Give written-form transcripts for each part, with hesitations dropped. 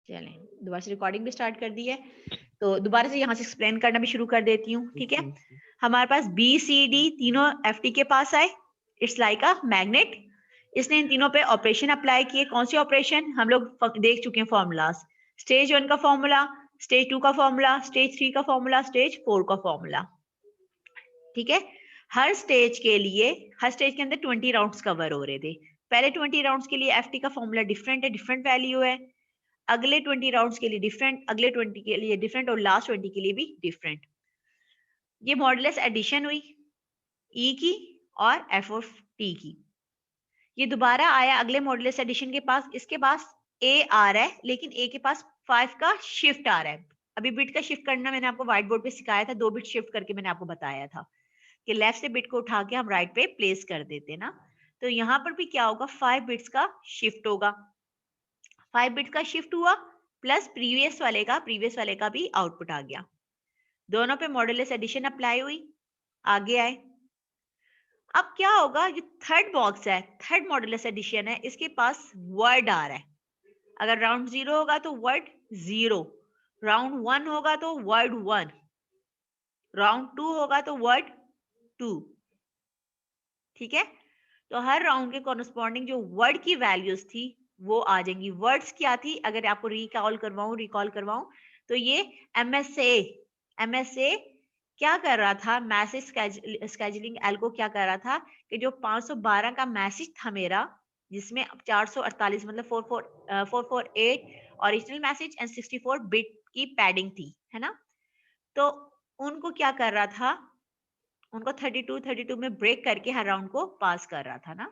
चलें दोबारा से रिकॉर्डिंग भी स्टार्ट कर दी है, तो दोबारा से यहाँ से एक्सप्लेन करना भी शुरू कर देती हूँ। ठीक है, हमारे पास बी सी डी तीनों एफ टी के पास आए, इट्स लाइक अ मैग्नेट। इसने इन तीनों पे ऑपरेशन अप्लाई किए। कौन से ऑपरेशन? हम लोग देख चुके हैं फॉर्मूलाज। स्टेज 1 का फॉर्मूला, स्टेज 2 का फॉर्मूला, स्टेज 3 का फॉर्मूला, स्टेज 4 का फॉर्मूला। ठीक है, हर स्टेज के लिए, हर स्टेज के अंदर 20 राउंड्स कवर हो रहे थे। पहले 20 राउंड्स के लिए एफ टी का फॉर्मूला डिफरेंट है, डिफरेंट वैल्यू है। अगले 20 राउंड्स के लिए डिफरेंट, अगले 20 के लिए डिफरेंट, और लास्ट 20 के लिए भी डिफरेंट। ये मॉडुलस एडिशन हुई ई की और एफ ऑफ टी की। ये दोबारा आया अगले मॉडुलस एडिशन के पास। इसके पास ए आ रहा है, लेकिन ए के पास 5 का शिफ्ट आ रहा है। अभी बिट का शिफ्ट करना मैंने आपको व्हाइट बोर्ड पे सिखाया था, 2 बिट शिफ्ट करके मैंने आपको बताया था कि लेफ्ट से बिट को उठा के हम राइट पे प्लेस कर देते ना। तो यहाँ पर भी क्या होगा, 5 बिट्स का शिफ्ट होगा। 5 बिट्स का शिफ्ट हुआ प्लस प्रीवियस वाले का भी आउटपुट आ गया। दोनों पे मॉडुलस एडिशन अप्लाई हुई, आगे आए। अब क्या होगा, जो थर्ड बॉक्स है, थर्ड मॉडुलस एडिशन है, इसके पास वर्ड आ रहा है। अगर राउंड 0 होगा तो वर्ड 0, राउंड 1 होगा तो वर्ड 1, राउंड 2 होगा तो वर्ड 2। ठीक है, तो हर राउंड के कॉरस्पॉन्डिंग जो वर्ड की वैल्यूज थी वो आ जाएंगी। वर्ड्स क्या थी, अगर आपको रिकॉल करवाऊं तो ये एमएसए क्या कर रहा था, मैसेज स्केजुलिंग एल्गो क्या कर रहा था कि जो 512 का मैसेज था मेरा, जिसमें 448 मतलब 448 ओरिजिनल मैसेज एंड 64 बिट की पैडिंग थी, है ना। तो उनको क्या कर रहा था, उनको 32 में ब्रेक करके हर राउंड को पास कर रहा था ना।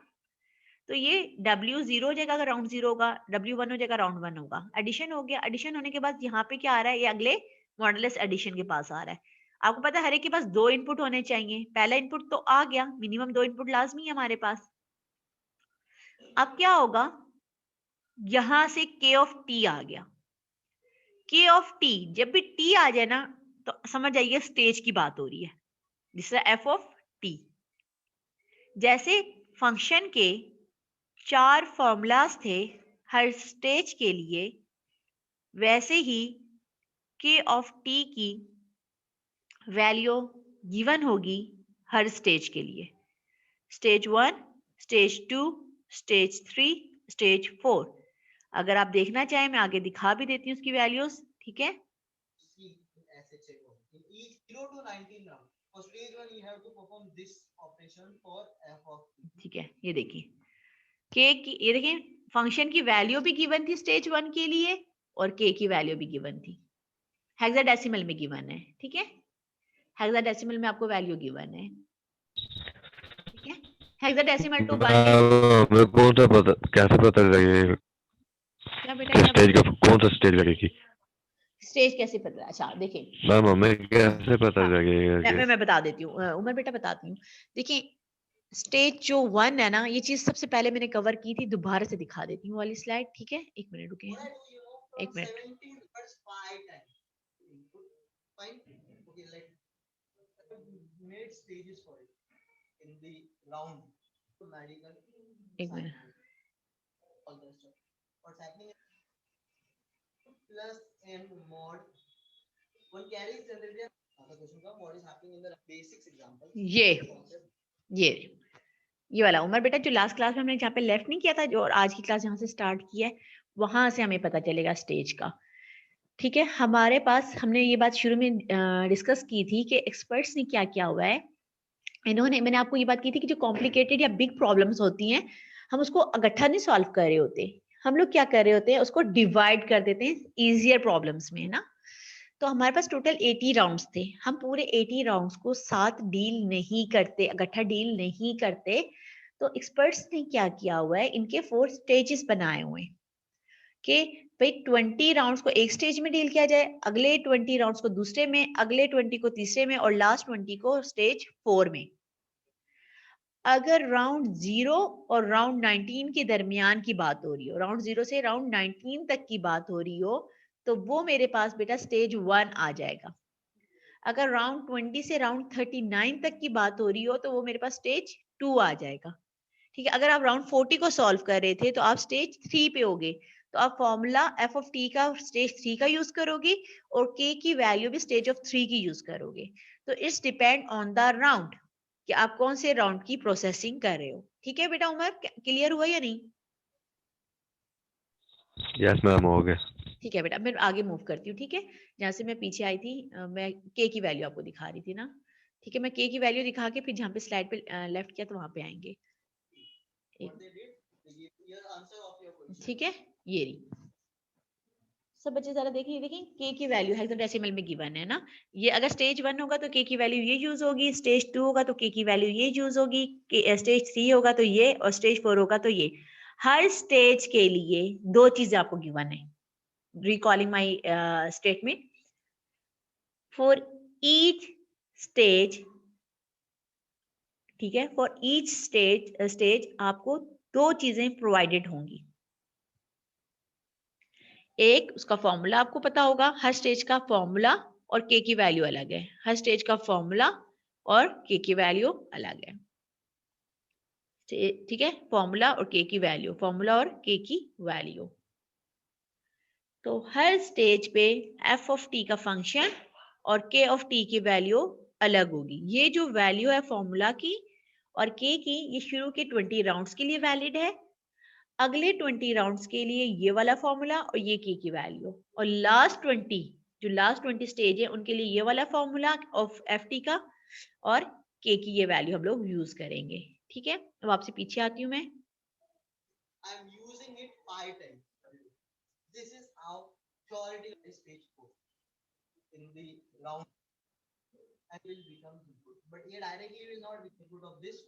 तो ये W0 हो जाएगा अगर राउंड 0 होगा, W1 हो जाएगा, राउंड 1 होगा। एडिशन हो गया। एडिशन होने के बाद यहाँ पे क्या आ रहा है, ये अगले मॉडुलस एडिशन के पास आ रहा है। आपको पता है हर एक के पास 2 इनपुट होने चाहिए। पहला इनपुट तो आ गया, मिनिमम 2 इनपुट लाजमी है हमारे पास। अब क्या होगा, यहां से K ऑफ T आ गया। K ऑफ T, जब भी T आ जाए ना तो समझ आइए स्टेज की बात हो रही है, जिसका F ऑफ T। जैसे फंक्शन के 4 फॉर्मूलाज थे हर स्टेज के लिए, वैसे ही K ऑफ T की वैल्यू गिवन होगी हर स्टेज के लिए। Stage 1, stage 2, stage 3, stage 4। अगर आप देखना चाहें मैं आगे दिखा भी देती हूँ उसकी वैल्यूज। ठीक है, ठीक है, ये देखिए K की, ये देखिए फंक्शन की वैल्यू भी गिवन थी स्टेज 1 के लिए और K की वैल्यू भी गिवन थी, हेक्साडेसिमल में गिवन है। ठीक है, हेक्साडेसिमल में आपको वैल्यू गिवन है। ठीक है, हेक्साडेसिमल टू 1 के, मेरे को तो पता कैसे पता लगेगा क्या बेटा कि क्या स्टेज का कौन सा स्टेज लगेगी? स्टेज कैसे पता? अच्छा देखिए, मैम हमें कैसे पता हाँ लगेगा कि मैं बता देती हूँ, उमर बेटा बताती हूँ। देखिए स्टेज जो 1 है ना, ये चीज सबसे पहले मैंने कवर की थी, दोबारा से दिखा देती हूँ वाली स्लाइड। ठीक है, एक मिनट रुके, एक मिनट, एक मिनट। ये वाला उमर बेटा जो लास्ट क्लास में हमने जहाँ पे लेफ्ट नहीं किया था, जो और आज की क्लास जहाँ से स्टार्ट की है, वहां से हमें पता चलेगा स्टेज का। ठीक है, हमारे पास हमने ये बात शुरू में डिस्कस की थी कि एक्सपर्ट्स ने क्या किया हुआ है। इन्होंने, मैंने आपको ये बात की थी कि जो कॉम्प्लिकेटेड या बिग प्रॉब्लम्स होती हैं, हम उसको इकट्ठा नहीं सॉल्व कर रहे होते, हम लोग क्या कर रहे होते हैं, उसको डिवाइड कर देते हैं इजियर प्रॉब्लम्स में, है ना। तो हमारे पास टोटल 80 राउंड्स थे, हम पूरे 80 राउंड्स को साथ डील नहीं करते, इकट्ठा डील नहीं करते। तो एक्सपर्ट्स ने क्या किया हुआ है, इनके 4 स्टेजेस बनाए हुए हैं कि भाई 20 राउंड्स को एक स्टेज में डील किया जाए, अगले 20 राउंड्स को दूसरे में, अगले 20 को तीसरे में, और लास्ट 20 को स्टेज 4 में। अगर राउंड 0 और राउंड 19 के दरमियान की बात हो रही हो, राउंड 0 से राउंड 19 तक की बात हो रही हो, तो वो मेरे पास बेटा स्टेज 1 आ जाएगा। अगर राउंड 20 से राउंड 39 तक की बात हो रही हो, तो वो मेरे पास स्टेज 2 आ जाएगा। ठीक है, अगर आप राउंड 40 को सॉल्व कर रहे थे तो आप स्टेज 3 पे होगे। तो आप फॉर्मूला एफ ऑफ टी का स्टेज 3 का यूज करोगे और के की वैल्यू भी स्टेज ऑफ 3 की यूज करोगे। तो it's depend on the round कि आप कौन से राउंड की प्रोसेसिंग कर रहे हो। ठीक है बेटा उमर, क्लियर हुआ या नहीं? यस मैम, हो गया। ठीक है बेटा, मैं आगे मूव करती हूँ। ठीक है, जहाँ से मैं पीछे आई थी मैं के की वैल्यू आपको दिखा रही थी ना। ठीक है, मैं के की वैल्यू दिखा के फिर जहाँ पे स्लाइड पे लेफ्ट किया तो वहां पे आएंगे। ठीक है, ये रही। सब बच्चे जरा देखिए, देखिए के की वैल्यू हेक्साडेसिमल में गिवन है ना। ये अगर स्टेज 1 होगा तो के की वैल्यू ये यूज होगी, स्टेज 2 होगा तो के की वैल्यू ये यूज होगी, स्टेज 3 होगा तो ये, और स्टेज 4 होगा तो ये। हर स्टेज के लिए दो चीजें आपको गिवन है। Recalling my statement, for each stage, ठीक है, फॉर ईच स्टेज आपको दो चीजें प्रोवाइडेड होंगी। एक उसका फॉर्मूला आपको पता होगा, हर स्टेज का फॉर्मूला और के की वैल्यू अलग है। हर स्टेज का फॉर्मूला और के की वैल्यू अलग है। ठीक है, फॉर्मूला और के की वैल्यू, फॉर्मूला और के की वैल्यू। तो हर स्टेज पे एफ ऑफ टी का फंक्शन और के ऑफ टी की वैल्यू अलग होगी। ये जो वैल्यू है फॉर्मूला की और के की, ये शुरू के 20 राउंड्स के लिए वैलिड है। अगले 20 राउंड्स के लिए ये वाला फॉर्मूला और ये की वैल्यू, और लास्ट 20, जो लास्ट 20 स्टेज है उनके लिए ये वाला फॉर्मूला ऑफ एफ टी का और के की ये वैल्यू हम लोग यूज करेंगे। ठीक है, अब आपसे पीछे आती हूँ मैं। I am using it 5 times. This is how theoretical stage 4 in the round and will become input. But here directly will not be input of this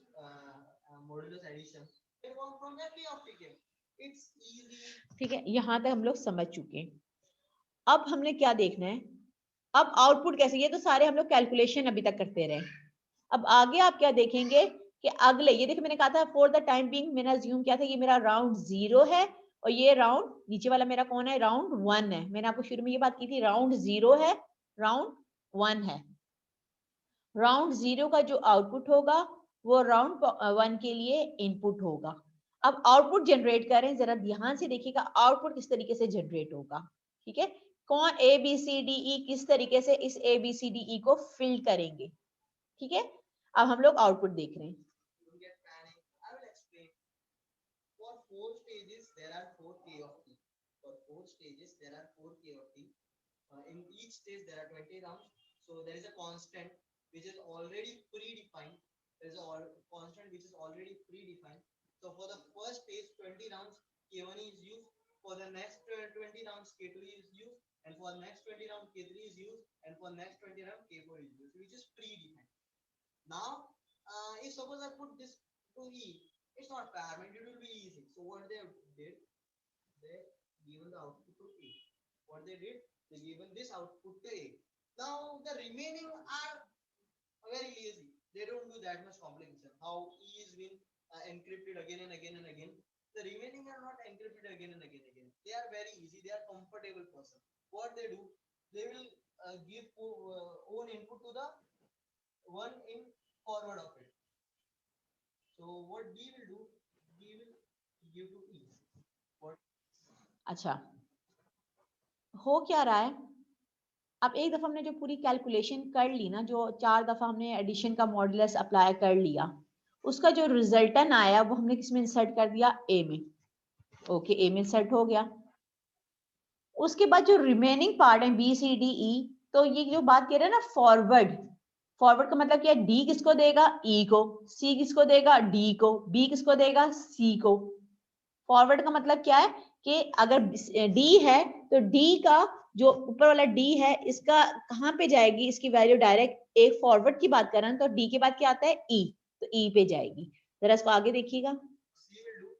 modulus addition. It comes from FP of TK. It's easy. ठीक है, यहाँ तक हम लोग समझ चुके हैं। अब हमने क्या देखना है, अब आउटपुट कैसे, ये तो सारे हम लोग कैलकुलेशन अभी तक करते रहे। अब आगे आप क्या देखेंगे कि अगले, ये देखिए मैंने कहा था फॉर द टाइम बीइंग, मैंने अज्यूम किया था ये मेरा राउंड 0 है और ये राउंड नीचे वाला मेरा कौन है, राउंड 1 है। मैंने आपको शुरू में ये बात की थी, राउंड 0 है, राउंड 1 है। राउंड 0 का जो आउटपुट होगा वो राउंड 1 के लिए इनपुट होगा। अब आउटपुट जनरेट करें, जरा ध्यान से देखिएगा आउटपुट किस तरीके से जनरेट होगा। ठीक है, कौन A B C D E किस तरीके से इस A B C D E को फिल करेंगे। ठीक है, अब हम लोग आउटपुट देख रहे हैं। I will explain. For 4 stages, there are 4 K of T. For 4 stages, there are 4 K of T. In each stage, there are 20 rounds. So there is a constant which is already predefined. There is a constant which is already predefined. So for the first stage, 20 rounds, K1 is used. For the next 20 rounds, K2 is used. And for the next 20 rounds, K3 is used. And for the next 20 rounds, K4 is used, which is predefined. Now, if suppose I put this to E, it's not fair. I mean, it will be easy. So what they did, they given the output to A. What they did, they given this output to A. Now the remaining are very lazy. They don't do that much complication. How E is been encrypted again and again and again. The remaining are not encrypted again and again and again. They are very easy. They are comfortable person. What they do, they will give own input to the one in forward of it. So what D will do, D will give to E. What? अच्छा, हो क्या रहा है, अब एक दफा हमने जो पूरी कैलकुलेशन कर ली ना, जो 4 दफा हमने एडिशन का मॉडुलस अप्लाई कर लिया, उसका जो रिजल्टन आया वो हमने किस में इंसर्ट कर दिया, ए में। ओके, ए में इंसर्ट हो गया। उसके बाद जो रिमेनिंग पार्ट है बी सी डी ई, तो ये जो बात कह रहे हैं ना फॉरवर्ड, फॉरवर्ड का मतलब क्या है, डी किसको देगा, ई को, सी किसको देगा, डी को, बी किसको देगा, सी को। फॉरवर्ड का मतलब क्या है कि अगर डी है तो डी का जो ऊपर वाला डी है इसका कहां पे जाएगी, इसकी वैल्यू डायरेक्ट, एक फॉरवर्ड की बात कर रहे हैं तो डी के बाद क्या आता है, ई, तो ई पे जाएगी। जरा इसको आगे देखिएगा। C will do,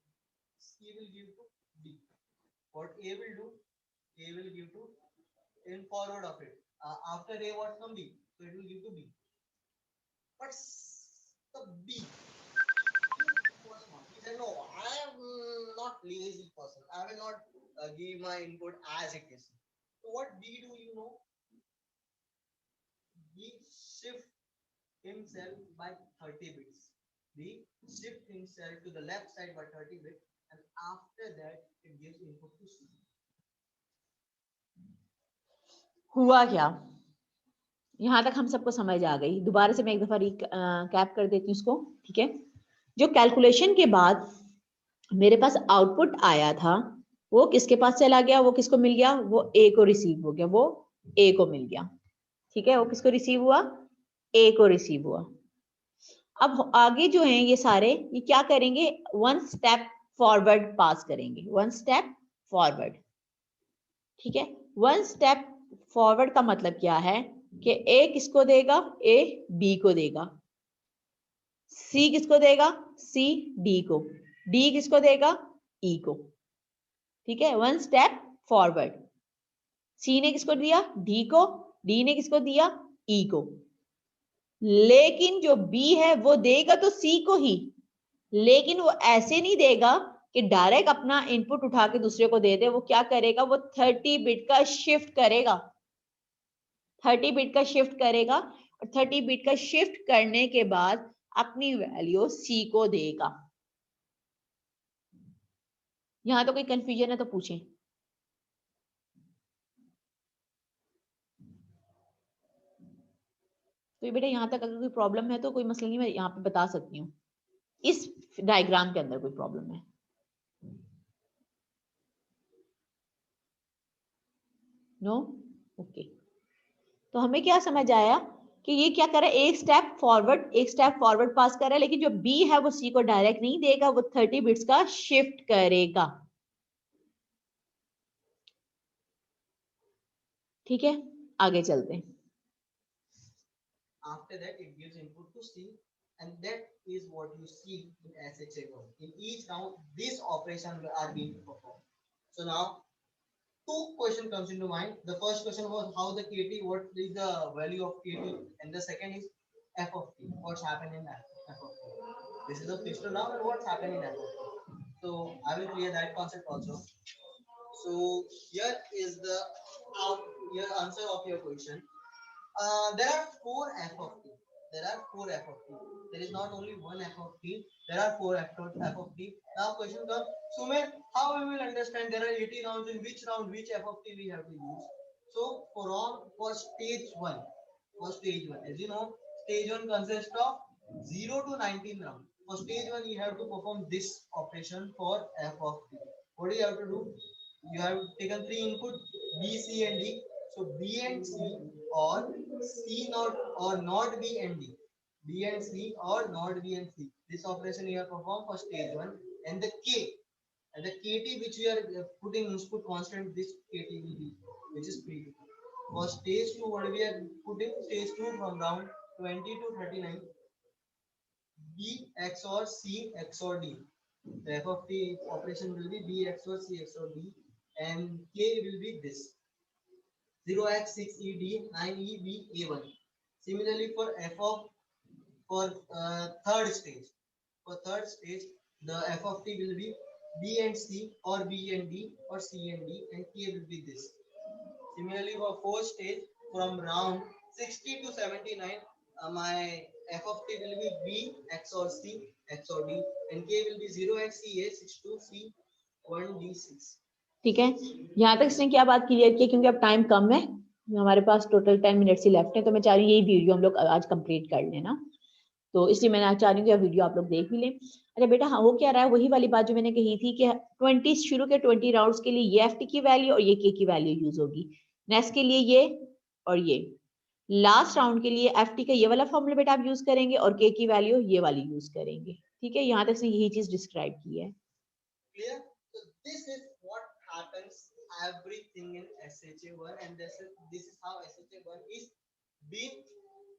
C will give to D. What A will do, A will give to in forward of it. After A, what come B? So it will give to B. But the B, he said, no, I am not lazy person. I will not give my input as it is. So what B do you know? B shift himself by 30 bits. B shift himself to the left side by 30 bits and after that it gives input to C. हुआ क्या, यहां तक हम सबको समझ आ गई। दोबारा से मैं एक दफा कैप कर देती हूँ इसको, ठीक है। जो कैलकुलेशन के बाद मेरे पास आउटपुट आया था वो किसके पास चला गया, वो किसको मिल गया, वो ए को रिसीव हो गया, वो ए को मिल गया, ठीक है। वो किसको रिसीव हुआ, ए को रिसीव हुआ। अब आगे जो हैं ये सारे, ये क्या करेंगे, वन स्टेप फॉरवर्ड पास करेंगे, वन स्टेप फॉरवर्ड, ठीक है। वन स्टेप फॉरवर्ड का मतलब क्या है कि ए किसको देगा, ए बी को देगा, सी किसको देगा, सी डी को, डी किसको देगा, ई को, ठीक है। वन स्टेप फॉरवर्ड, सी ने किसको दिया, डी को, डी ने किसको दिया, ई को। लेकिन जो बी है वो देगा तो सी को ही, लेकिन वो ऐसे नहीं देगा कि डायरेक्ट अपना इनपुट उठा के दूसरे को दे दे। वो क्या करेगा, वो 30 बिट का शिफ्ट करेगा, 30 बिट का शिफ्ट करेगा, और 30 बिट का शिफ्ट करने के बाद अपनी वैल्यू सी को देगा। यहां तो कोई कंफ्यूजन है तो पूछें। तो ये बेटा यहाँ तक अगर कोई प्रॉब्लम है तो कोई मसला नहीं, मैं यहाँ पे बता सकती हूँ। इस डायग्राम के अंदर कोई प्रॉब्लम है? No, okay. तो हमें क्या समझ आया कि ये क्या कर रहा है, एक स्टेप फॉरवर्ड, एक स्टेप फॉरवर्ड पास कर रहा है, लेकिन जो बी है वो सी को डायरेक्ट नहीं देगा, वो 30 बिट्स का शिफ्ट करेगा, ठीक है। आगे चलते हैं। After that it gives input to C, and that is what you see in SHA1. In each round these operations are being performed. So now two question comes into mind. The first question was how the KT, what is the value of KT, and the second is F of T, what's happened in F of T. This is the crystal round and what's happened in F of T. So I will clear that concept also. So here is the your answer of your question. There are four F of T. There are four F of T. There is not only one F of T. There are four F of T. Now question comes, Sumer, how we will understand there are 80 rounds, in which round which F of T we have to use? So for stage one, as you know, stage one consists of 0 to 19 round. For stage one, you have to perform this operation for F of T. What do you have to do? You have taken three input B, C, and D. So B and C, or C not or not B and D. B and C or not B and C. This operation you have performed for stage one, and the K and the KT which we are putting input constant, this KT will be, which is pre. For stage two, what we are putting, stage two from round 20 to 39, B XOR C XOR D. The F of T operation will be B XOR C XOR D, and K will be this 0x 6ED 9EB A1. Similarly for third stage, the F of T will be B and C or B and D or C and D, and K will be this. Similarly for fourth stage, from round 60 to 79, my F of T will be B XOR C XOR D, and K will be 0xCA 62C 1D6. ठीक है, यहाँ तक इसने क्या बात clear की, क्योंकि अब टाइम कम है, हमारे पास टोटल 10 मिनट्स ही लेफ्ट है, तो मैं चाह रही हूँ यही वीडियो हम लोग आज कंप्लीट कर लेना। तो इसलिए मैंने चाह रही हूँ कि वीडियो आप लोग देख भी लें। अच्छा बेटा, हाँ वो क्या रहा है, वही वाली बात जो मैंने कही थी कि 20 शुरू के 20 राउंड्स के लिए ये एफ टी की वैल्यू और ये के की वैल्यू यूज होगी, नेक्स्ट के लिए ये और ये, लास्ट राउंड के लिए एफ टी का ये वाला फॉर्मूला बेटा आप यूज करेंगे और के की वैल्यू ये वाली यूज करेंगे, ठीक है। यहाँ तक इसने यही चीज डिस्क्राइब की है। Clear? So this is what happens everything in SHA1, and this is how SHA1 is being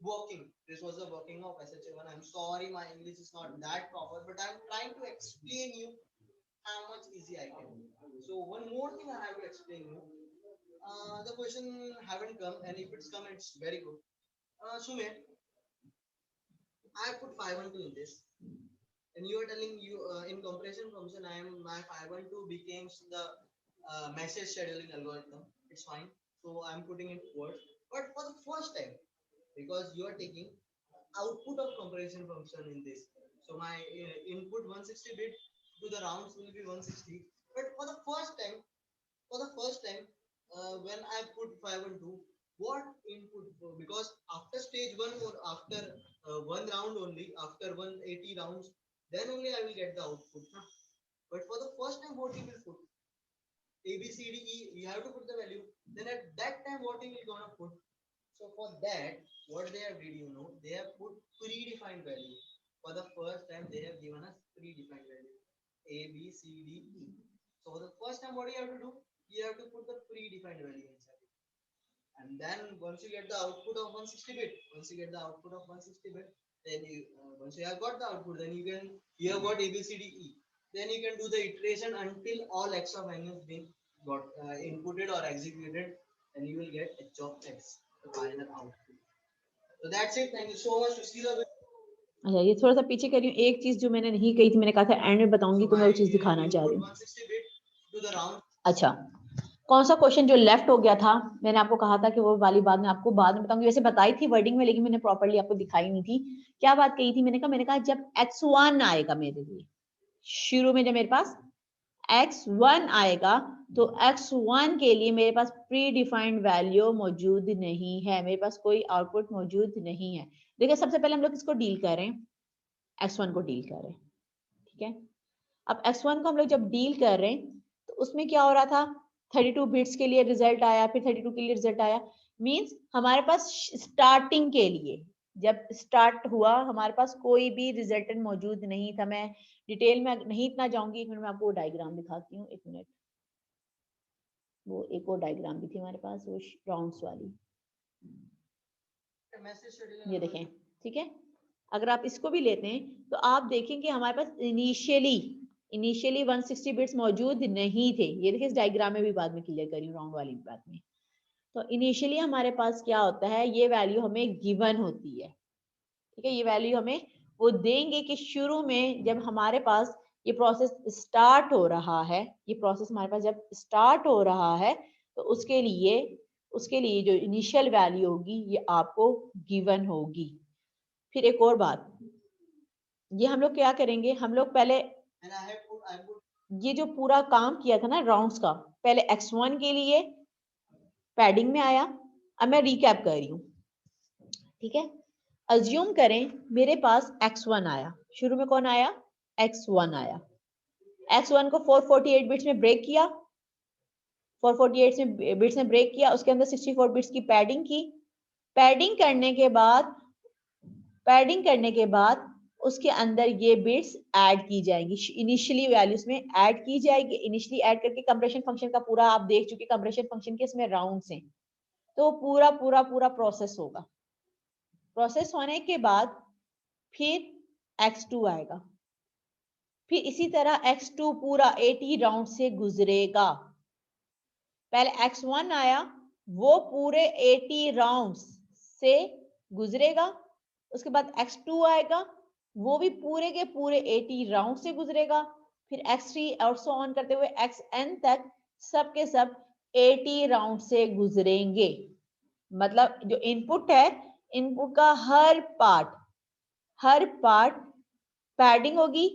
working. This was the working of SHA1. I'm sorry my English is not that proper, but I'm trying to explain you how much easy I can. So one more thing I have to explain you. The question haven't come, and if it's come, it's very good. Sumer, I put 512 in this, and you are telling you in compression function, my 512 becomes the message scheduling algorithm. It's fine. So I'm putting it words, but for the first time, because you are taking output of comparison function in this. So my input 160 bit, to the rounds will be 160. But for the first time, when I put 512, what input? Because after stage one or after one round only, after 180 rounds, then only I will get the output. Huh? But for the first time, what you will put? A, B, C, D, E, you have to put the value. Then at that time, what you will gonna put? So for that, what they have did, you know, they have put predefined value. For the first time, they have given us predefined value. A, B, C, D, E. So for the first time, what do you have to do? You have to put the predefined value inside it. And then once you get the output of 160 bit, then you once you have got the output, then you have got A, B, C, D, E. Then you can do the iteration until all x of n has been got inputted or executed, and you will get h of x, the final output. So that's it. Thank you so much to see the video. अच्छा, ये थोड़ा सा पीछे करी हूँ। एक चीज जो मैंने नहीं कही थी, मैंने कहा था एंड में बताऊंगी, तो मैं वो चीज दिखाना चाह रही हूँ। 160 bit to the round. अच्छा, कौन सा क्वेश्चन जो लेफ्ट हो गया था, मैंने आपको कहा था कि वो वाली बात मैं आपको बाद में बताऊंगी। वैसे बताई थी वर्डिंग में, लेकिन मैंने प्रॉपर्ली आपको दिखाई नहीं थी। क्या बात कही थी? मैंने कहा जब x1 आएगा मेरे लिए, शुरू में जब मेरे पास x1 आएगा, तो x1 के लिए मेरे पास प्री डिफाइंड वैल्यू मौजूद नहीं है, मेरे पास कोई आउटपुट मौजूद नहीं है। देखिए, सबसे पहले हम लोग किसको डील कर रहे हैं? x1 को डील कर रहे हैं, ठीक है। अब x1 को हम लोग जब डील कर रहे हैं, तो उसमें क्या हो रहा था? 32 बिट्स के लिए रिजल्ट आया, फिर 32 के लिए रिजल्ट आया। मींस हमारे पास स्टार्टिंग के लिए जब स्टार्ट हुआ, हमारे पास कोई भी रिजल्टेंट मौजूद नहीं था। मैं डिटेल में नहीं इतना जाऊंगी, एक मिनट में आपको डायग्राम दिखाती हूँ। एक मिनट, वो एक और डायग्राम भी थी हमारे पास, वो राउंड्स वाली, ये देखें, ठीक है। अगर आप इसको भी लेते हैं, तो आप देखेंगे हमारे पास इनिशियली 160 बिट्स मौजूद नहीं थे। ये देखिए, इस डायग्राम में भी बाद में क्लियर करी राउंड वाली बात में। तो इनिशियली हमारे पास क्या होता है, ये वैल्यू हमें गिवन होती है, ठीक है। ये वैल्यू हमें वो देंगे कि शुरू में जब हमारे पास ये प्रोसेस स्टार्ट हो रहा है, ये प्रोसेस हमारे पास जब स्टार्ट हो रहा है, तो उसके लिए जो इनिशियल वैल्यू होगी, ये आपको गिवन होगी। फिर एक और बात, ये हम लोग क्या करेंगे, हम लोग पहले ये जो पूरा काम किया था ना राउंड्स का, पहले x1 के लिए पैडिंग में आया। अब मैं रिकैप कर रही हूँ, ठीक है। अज्यूम करें मेरे पास x1 आया, शुरू में कौन आया? x1 आया। x1 को 448 बिट्स में ब्रेक किया, 448 बिट्स में ब्रेक किया, उसके अंदर 64 बिट्स की पैडिंग की। पैडिंग करने के बाद उसके अंदर ये बिट्स ऐड की जाएंगी, इनिशियली वैल्यूज में ऐड की जाएगी। इनिशियली ऐड करके कंप्रेशन फंक्शन का पूरा आप देख चुके, कंप्रेशन फंक्शन के इसमें राउंड्स हैं, तो पूरा प्रोसेस होगा। प्रोसेस होने के बाद फिर x2 आएगा, फिर इसी तरह x2 पूरा 80 राउंड से गुजरेगा। पहले x1 आया, वो पूरे 80 राउंड्स से गुजरेगा। उसके बाद x2 आएगा, वो भी पूरे के पूरे 80 राउंड से गुजरेगा। फिर x3 और सो ऑन करते हुए xn तक सब के सब 80 राउंड से गुजरेंगे। मतलब जो इनपुट है, इनपुट का हर पार्ट पैडिंग होगी,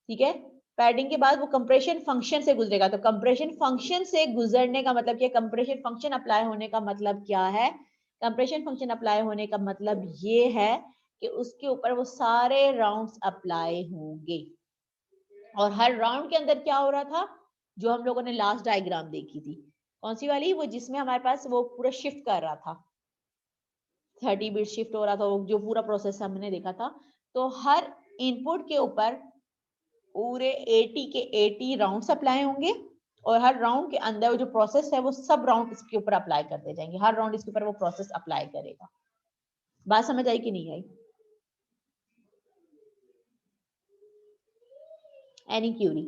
ठीक है। पैडिंग के बाद वो कंप्रेशन फंक्शन से गुजरेगा। तो कंप्रेशन फंक्शन से गुजरने का मतलब क्या? कंप्रेशन फंक्शन अप्लाई होने का मतलब क्या है? कंप्रेशन फंक्शन अप्लाई होने का मतलब ये है कि उसके ऊपर वो सारे राउंड्स अप्लाई होंगे। और हर राउंड के अंदर क्या हो रहा था, जो हम लोगों ने लास्ट डायग्राम देखी थी, कौन सी वाली? वो जिसमें हमारे पास वो पूरा शिफ्ट कर रहा था, 30 बिट शिफ्ट हो रहा था, वो जो पूरा प्रोसेस हमने देखा था। तो हर इनपुट के ऊपर पूरे 80 के 80 राउंड्स अप्लाई होंगे, और हर राउंड के अंदर वो जो प्रोसेस है, वो सब राउंड इसके ऊपर अप्लाई करते जाएंगे। हर राउंड इसके ऊपर वो प्रोसेस अप्लाई करेगा। बात समझ आई कि नहीं आई? Any Curie?